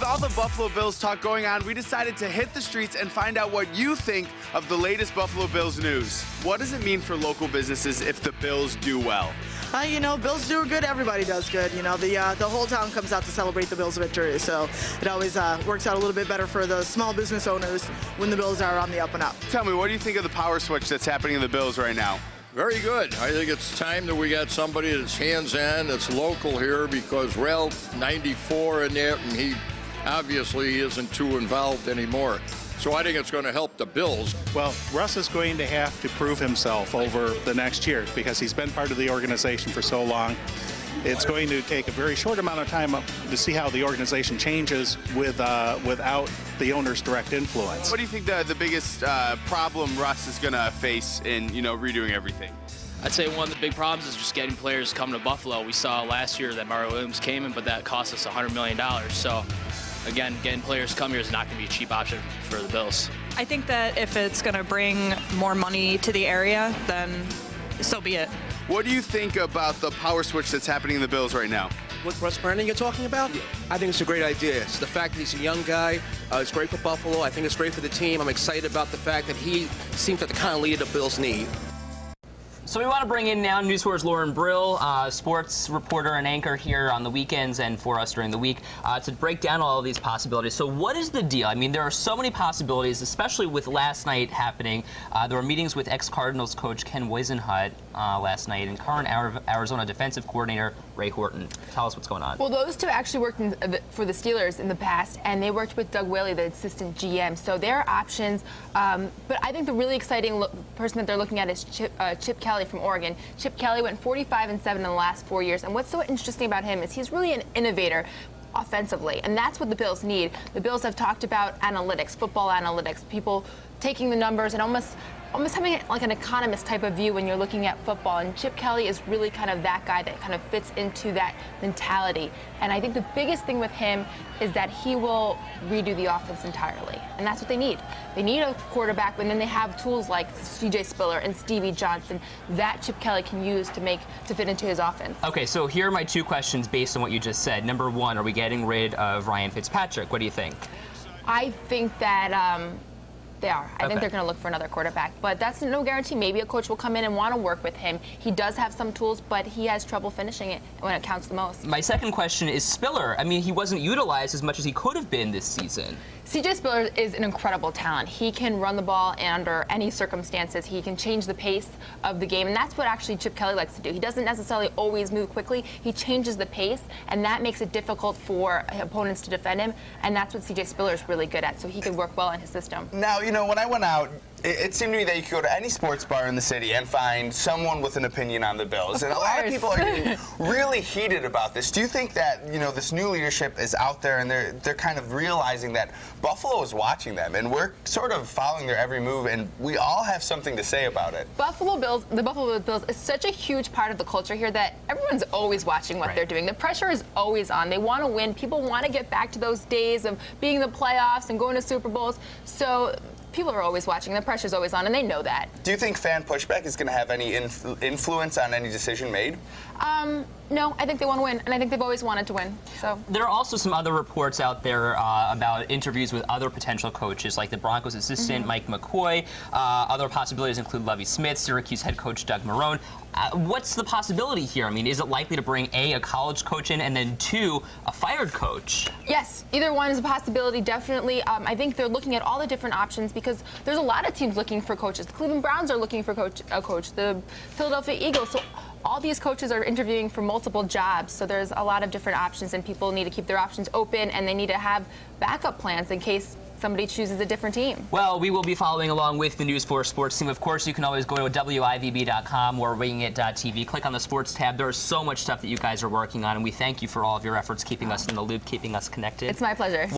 all the Buffalo Bills talk going on, we decided to hit the streets and find out what you think of the latest Buffalo Bills news. What does it mean for local businesses if the Bills do well? You know, Bills do good, everybody does good. You know, the whole town comes out to celebrate the Bills' victory, so it always works out a little bit better for the small business owners when the Bills are on the up and up. Tell me, what do you think of the power switch that's happening in the Bills right now? Very good. I think it's time that we got somebody that's hands-on, that's local here, because Ralph, 94 in there, and he obviously isn't too involved anymore. So I think it's going to help the Bills. Well, Russ is going to have to prove himself over the next year because he's been part of the organization for so long. It's going to take a very short amount of time to see how the organization changes without the owner's direct influence. What do you think the biggest problem Russ is going to face in, redoing everything? I'd say one of the big problems is just getting players to come to Buffalo. We saw last year that Mario Williams came in, but that cost us $100 million. So, again, getting players to come here is not going to be a cheap option for the Bills. I think that if it's going to bring more money to the area, then so be it. What do you think about the power switch that's happening in the Bills right now? What Russ Brandon you're talking about? I think it's a great idea. It's the fact that he's a young guy. It's great for Buffalo. I think it's great for the team. I'm excited about the fact that he seems like the kind of leader the Bills need. So we want to bring in now News 4's Lauren Brill, sports reporter and anchor here on the weekends and for us during the week, to break down all of these possibilities. So what is the deal? I mean, there are so many possibilities, especially with last night happening. There were meetings with ex-Cardinals coach Ken Wisenhunt last night and current Arizona defensive coordinator Ray Horton. Tell us what's going on. Well, those two actually worked for the Steelers in the past, and they worked with Doug Whaley, the assistant GM. So there are options. But I think the really exciting person that they're looking at is Chip Kelly from Oregon. Chip Kelly went 45-7 in the last 4 years, and what's so interesting about him is he's really an innovator offensively, and that's what the Bills need. The Bills have talked about analytics, football analytics, people taking the numbers and almost having like an economist type of view when you're looking at football, and Chip Kelly is really kind of that guy that kind of fits into that mentality. And I think the biggest thing with him is that he will redo the offense entirely, and that's what they need. They need a quarterback, and then they have tools like C.J. Spiller and Stevie Johnson that Chip Kelly can use to fit into his offense. Okay, so here are my two questions based on what you just said. Number one, are we getting rid of Ryan Fitzpatrick? What do you think? I think that they are. I think they're going to look for another quarterback, but that's no guarantee. Maybe a coach will come in and want to work with him. He does have some tools, but he has trouble finishing it when it counts the most. My second question is Spiller. I mean, he wasn't utilized as much as he could have been this season. C.J. Spiller is an incredible talent. He can run the ball under any circumstances. He can change the pace of the game, and that's what actually Chip Kelly likes to do. He doesn't necessarily always move quickly. He changes the pace, and that makes it difficult for opponents to defend him, and that's what C.J. Spiller is really good at, so he could work well in his system. Now, when I went out, it seemed to me that you could go to any sports bar in the city and find someone with an opinion on the Bills. And a lot of people are getting really heated about this. Do you think that, this new leadership is out there and they're kind of realizing that Buffalo is watching them and we're sort of following their every move and we all have something to say about it? The Buffalo Bills is such a huge part of the culture here that everyone's always watching what they're doing. The pressure is always on. They want to win. People want to get back to those days of being in the playoffs and going to Super Bowls. So people are always watching. The pressure's always on, and they know that. Do you think fan pushback is going to have any influence on any decision made? No, I think they want to win, and I think they've always wanted to win. So there are also some other reports out there about interviews with other potential coaches, like the Broncos assistant Mike McCoy. Other possibilities include Lovie Smith, Syracuse head coach Doug Marrone. What's the possibility here? I mean, is it likely to bring a college coach in, and then two, a fired coach? Yes, either one is a possibility, definitely. I think they're looking at all the different options because there's a lot of teams looking for coaches. The Cleveland Browns are looking for a coach. The Philadelphia Eagles. So all these coaches are interviewing for multiple jobs, so there's a lot of different options, and people need to keep their options open, and they need to have backup plans in case somebody chooses a different team. Well, we will be following along with the News 4 Sports team. Of course, you can always go to WIVB.com or wingit.tv. Click on the sports tab. There's so much stuff that you guys are working on, and we thank you for all of your efforts keeping us in the loop, keeping us connected. It's my pleasure.